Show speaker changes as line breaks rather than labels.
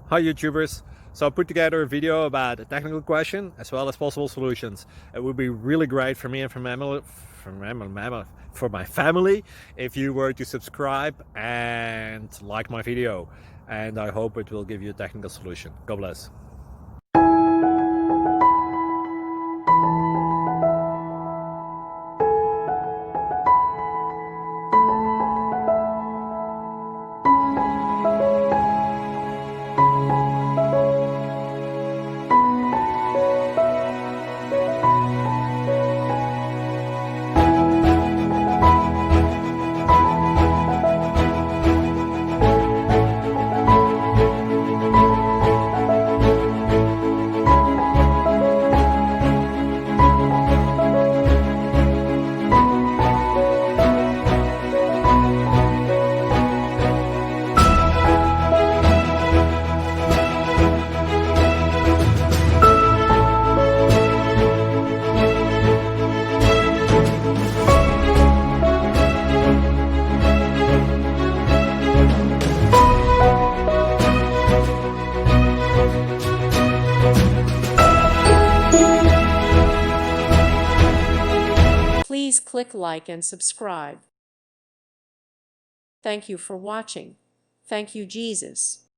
Hi YouTubers! So I put together a video about a technical question as well as possible solutions. It would be really great for me and for my family if you were to subscribe and like my video, and I hope it will give you a technical solution. God bless.
Please click like and subscribe. Thank you for watching. Thank you, Jesus.